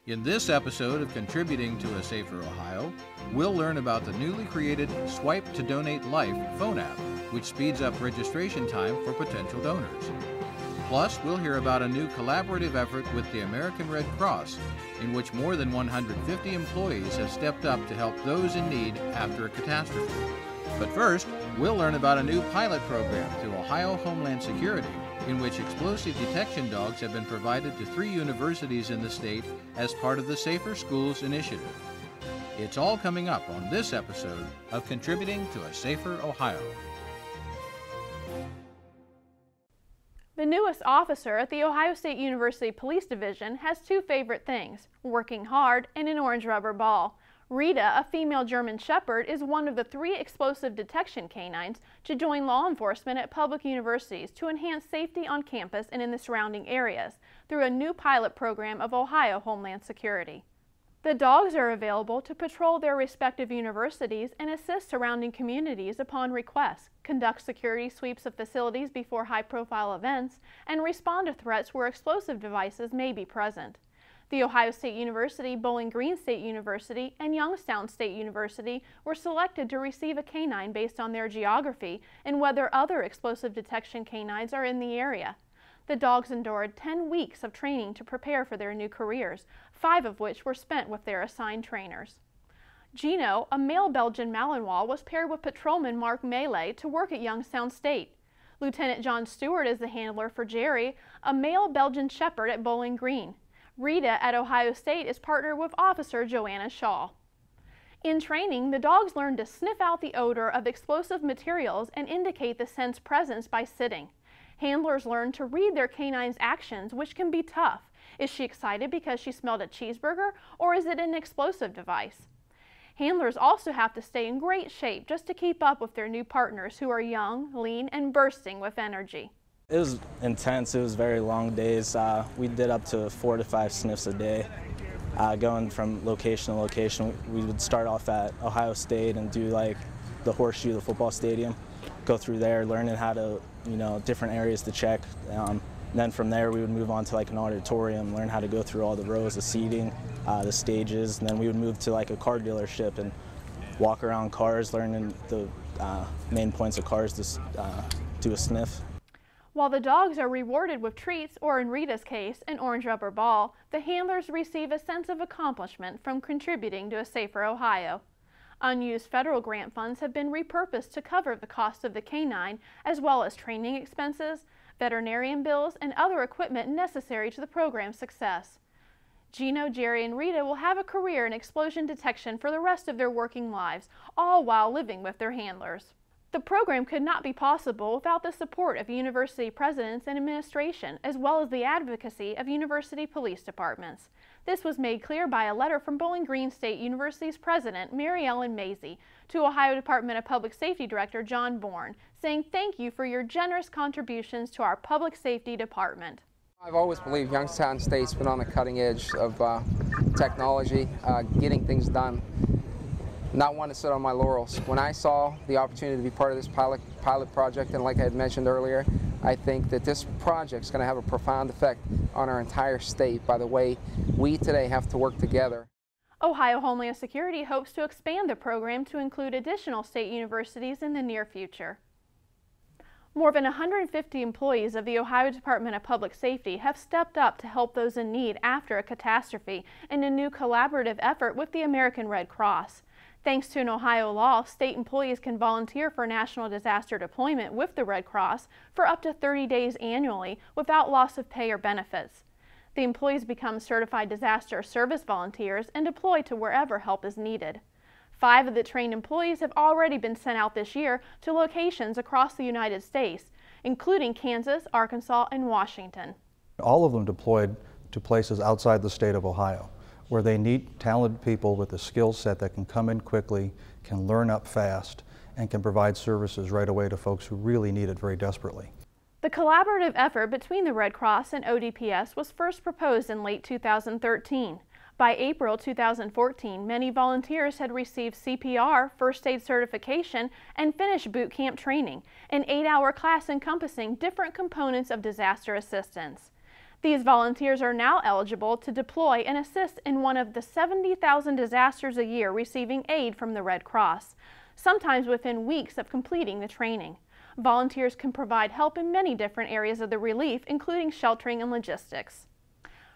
In this episode of Contributing to a Safer Ohio, we'll learn about the newly created Swipe to Donate Life phone app, which speeds up registration time for potential donors. Plus, we'll hear about a new collaborative effort with the American Red Cross, in which more than 150 employees have stepped up to help those in need after a catastrophe. But first, we'll learn about a new pilot program through Ohio Homeland Security, in which explosive detection dogs have been provided to 3 universities in the state as part of the Safer Schools initiative. It's all coming up on this episode of Contributing to a Safer Ohio. The newest officer at the Ohio State University Police Division has 2 favorite things: working hard and an orange rubber ball. Rita, a female German Shepherd, is one of the 3 explosive detection canines to join law enforcement at public universities to enhance safety on campus and in the surrounding areas through a new pilot program of Ohio Homeland Security. The dogs are available to patrol their respective universities and assist surrounding communities upon request, conduct security sweeps of facilities before high-profile events, and respond to threats where explosive devices may be present. The Ohio State University, Bowling Green State University, and Youngstown State University were selected to receive a canine based on their geography and whether other explosive detection canines are in the area. The dogs endured 10 weeks of training to prepare for their new careers, 5 of which were spent with their assigned trainers. Gino, a male Belgian Malinois, was paired with patrolman Mark Melee to work at Youngstown State. Lieutenant John Stewart is the handler for Jerry, a male Belgian Shepherd at Bowling Green. Rita at Ohio State is partnered with Officer Joanna Shaw. In training, the dogs learn to sniff out the odor of explosive materials and indicate the scent's presence by sitting. Handlers learn to read their canine's actions, which can be tough. Is she excited because she smelled a cheeseburger, or is it an explosive device? Handlers also have to stay in great shape just to keep up with their new partners who are young, lean, and bursting with energy. It was intense. It was very long days. We did up to 4 to 5 sniffs a day. Going from location to location, we would start off at Ohio State and do like the horseshoe, the football stadium, go through there, learning how to, different areas to check. Then from there we would move on to like an auditorium, learn how to go through all the rows of seating, the stages, and then we would move to like a car dealership and walk around cars, learning the main points of cars to do a sniff. While the dogs are rewarded with treats, or in Rita's case, an orange rubber ball, the handlers receive a sense of accomplishment from contributing to a safer Ohio. Unused federal grant funds have been repurposed to cover the cost of the canine, as well as training expenses, veterinarian bills, and other equipment necessary to the program's success. Gino, Jerry, and Rita will have a career in explosion detection for the rest of their working lives, all while living with their handlers. The program could not be possible without the support of university presidents and administration, as well as the advocacy of university police departments. This was made clear by a letter from Bowling Green State University's president, Mary Ellen Mazie, to Ohio Department of Public Safety Director John Bourne, saying thank you for your generous contributions to our public safety department. I've always believed Youngstown State's been on the cutting edge of technology, getting things done. Not one to sit on my laurels. When I saw the opportunity to be part of this pilot project, and like I had mentioned earlier, I think that this project is going to have a profound effect on our entire state by the way we today have to work together. Ohio Homeland Security hopes to expand the program to include additional state universities in the near future. More than 150 employees of the Ohio Department of Public Safety have stepped up to help those in need after a catastrophe in a new collaborative effort with the American Red Cross. Thanks to an Ohio law, state employees can volunteer for national disaster deployment with the Red Cross for up to 30 days annually without loss of pay or benefits. The employees become certified disaster service volunteers and deploy to wherever help is needed. 5 of the trained employees have already been sent out this year to locations across the United States, including Kansas, Arkansas, and Washington. All of them deployed to places outside the state of Ohio, where they need talented people with a skill set that can come in quickly, can learn up fast, and can provide services right away to folks who really need it very desperately. The collaborative effort between the Red Cross and ODPS was first proposed in late 2013. By April 2014, many volunteers had received CPR, first aid certification, and finished boot camp training, an 8-hour class encompassing different components of disaster assistance. These volunteers are now eligible to deploy and assist in one of the 70,000 disasters a year receiving aid from the Red Cross, sometimes within weeks of completing the training. Volunteers can provide help in many different areas of the relief, including sheltering and logistics.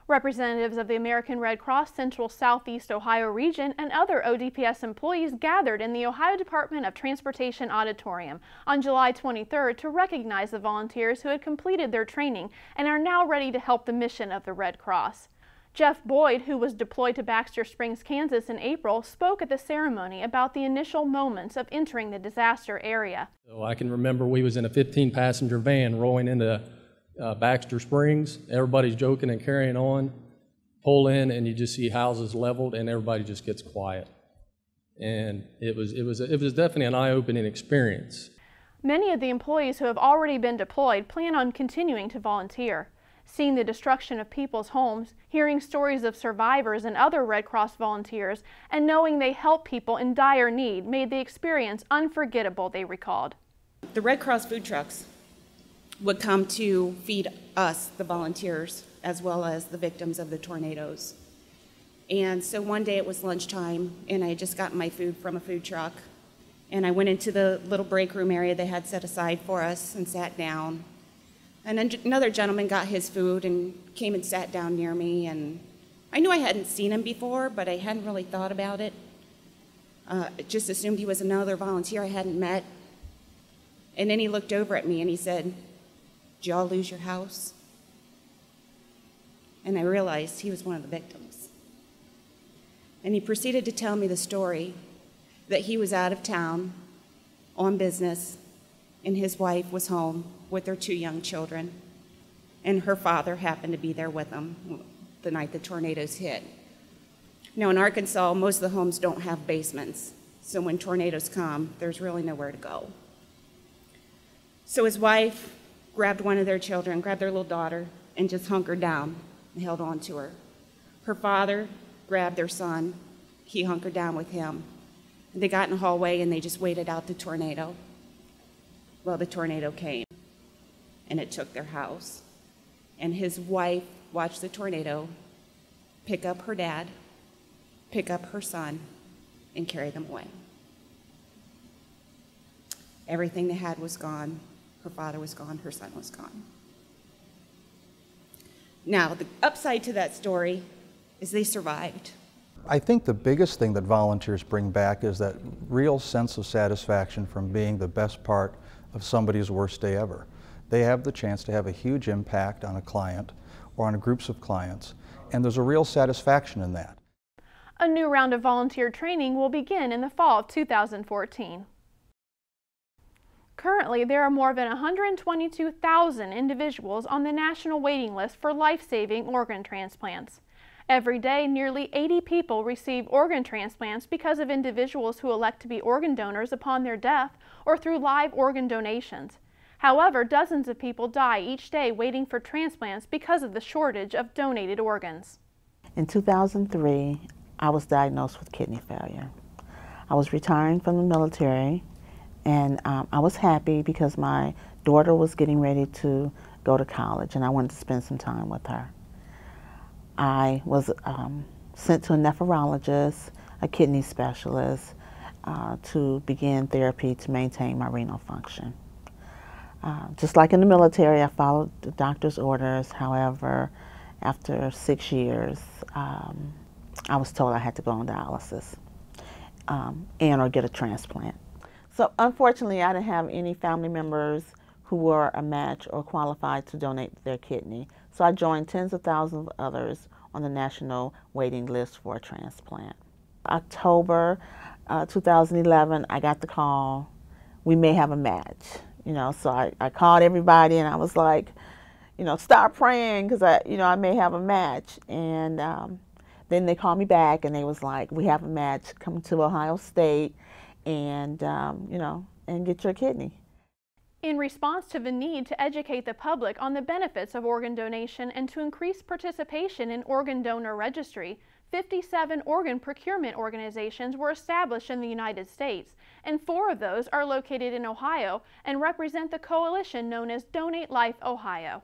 Representatives of the American Red Cross Central Southeast Ohio region and other ODPS employees gathered in the Ohio Department of Transportation Auditorium on July 23rd to recognize the volunteers who had completed their training and are now ready to help the mission of the Red Cross. Jeff Boyd, who was deployed to Baxter Springs, Kansas in April, spoke at the ceremony about the initial moments of entering the disaster area. So I can remember we was in a 15-passenger van rolling into Baxter Springs. Everybody's joking and carrying on. Pull in and you just see houses leveled and everybody just gets quiet. And it was definitely an eye-opening experience. Many of the employees who have already been deployed plan on continuing to volunteer. Seeing the destruction of people's homes, hearing stories of survivors and other Red Cross volunteers, and knowing they help people in dire need made the experience unforgettable, they recalled. The Red Cross food trucks would come to feed us, the volunteers, as well as the victims of the tornadoes. And so one day it was lunchtime, and I had just gotten my food from a food truck, and I went into the little break room area they had set aside for us and sat down. And another gentleman got his food and came and sat down near me, and I knew I hadn't seen him before, but I hadn't really thought about it. Just assumed he was another volunteer I hadn't met. And then he looked over at me and he said, "Did y'all lose your house?" And I realized he was one of the victims. And he proceeded to tell me the story that he was out of town on business, and his wife was home with their 2 young children, and her father happened to be there with them the night the tornadoes hit. Now in Arkansas, most of the homes don't have basements, so when tornadoes come, there's really nowhere to go. So his wife grabbed one of their children, grabbed their little daughter, and just hunkered down and held on to her. Her father grabbed their son, he hunkered down with him. And they got in the hallway and they just waited out the tornado. Well, the tornado came and it took their house. And his wife watched the tornado pick up her dad, pick up her son, and carry them away. Everything they had was gone. Her father was gone, her son was gone. Now, the upside to that story is they survived. I think the biggest thing that volunteers bring back is that real sense of satisfaction from being the best part of somebody's worst day ever. They have the chance to have a huge impact on a client or on groups of clients, and there's a real satisfaction in that. A new round of volunteer training will begin in the fall of 2014. Currently, there are more than 122,000 individuals on the national waiting list for life-saving organ transplants. Every day, nearly 80 people receive organ transplants because of individuals who elect to be organ donors upon their death or through live organ donations. However, dozens of people die each day waiting for transplants because of the shortage of donated organs. In 2003, I was diagnosed with kidney failure. I was retiring from the military, and I was happy because my daughter was getting ready to go to college, and I wanted to spend some time with her. I was sent to a nephrologist, a kidney specialist, to begin therapy to maintain my renal function. Just like in the military, I followed the doctor's orders. However, after 6 years, I was told I had to go on dialysis and or get a transplant. So unfortunately, I didn't have any family members who were a match or qualified to donate their kidney. So I joined tens of thousands of others on the national waiting list for a transplant. October 2011, I got the call, we may have a match. You know, so I called everybody and I was like, you know, start praying because I may have a match. And then they called me back and they was like, we have a match, come to Ohio State and, and get your kidney. In response to the need to educate the public on the benefits of organ donation and to increase participation in organ donor registry, 57 organ procurement organizations were established in the United States, and 4 of those are located in Ohio and represent the coalition known as Donate Life Ohio.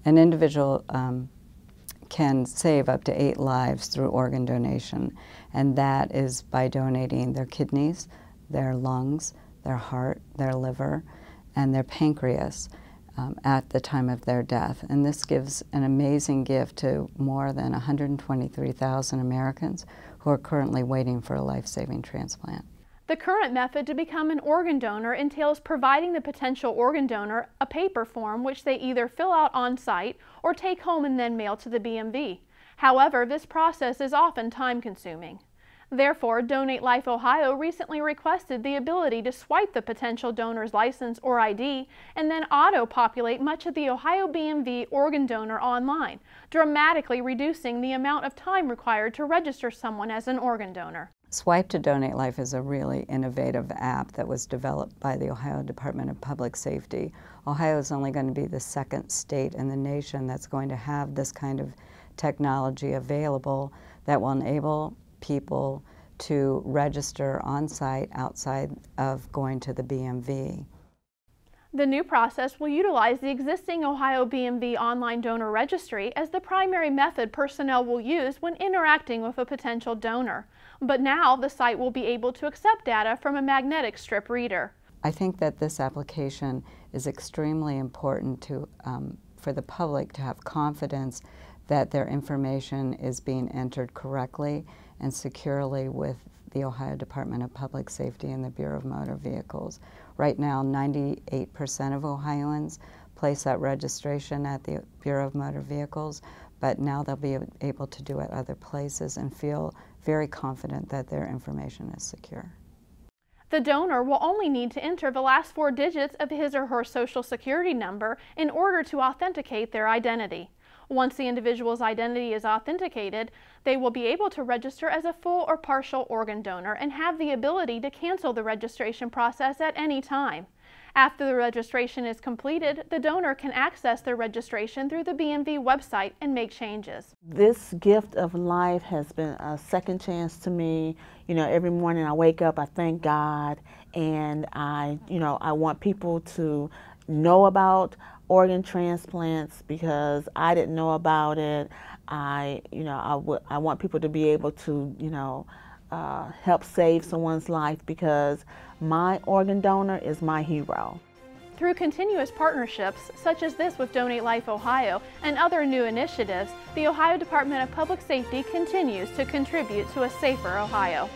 An individual can save up to 8 lives through organ donation, and that is by donating their kidneys, their lungs, their heart, their liver, and their pancreas at the time of their death. And this gives an amazing gift to more than 123,000 Americans who are currently waiting for a life-saving transplant. The current method to become an organ donor entails providing the potential organ donor a paper form which they either fill out on site or take home and then mail to the BMV. However, this process is often time-consuming. Therefore, Donate Life Ohio recently requested the ability to swipe the potential donor's license or ID and then auto-populate much of the Ohio BMV organ donor online, dramatically reducing the amount of time required to register someone as an organ donor. Swipe to Donate Life is a really innovative app that was developed by the Ohio Department of Public Safety. Ohio is only going to be the second state in the nation that's going to have this kind of technology available that will enable people to register on site outside of going to the BMV. The new process will utilize the existing Ohio BMV online donor registry as the primary method personnel will use when interacting with a potential donor. But now the site will be able to accept data from a magnetic strip reader. I think that this application is extremely important for the public to have confidence that their information is being entered correctly and securely with the Ohio Department of Public Safety and the Bureau of Motor Vehicles. Right now, 98% of Ohioans place that registration at the Bureau of Motor Vehicles, but now they'll be able to do it other places and feel very confident that their information is secure. The donor will only need to enter the last 4 digits of his or her Social Security number in order to authenticate their identity. Once the individual's identity is authenticated, they will be able to register as a full or partial organ donor and have the ability to cancel the registration process at any time. After the registration is completed, the donor can access their registration through the BMV website and make changes. This gift of life has been a second chance to me. You know, every morning I wake up, I thank God, and I want people to know about organ transplants because I didn't know about it. I want people to be able to, help save someone's life because my organ donor is my hero. Through continuous partnerships, such as this with Donate Life Ohio and other new initiatives, the Ohio Department of Public Safety continues to contribute to a safer Ohio.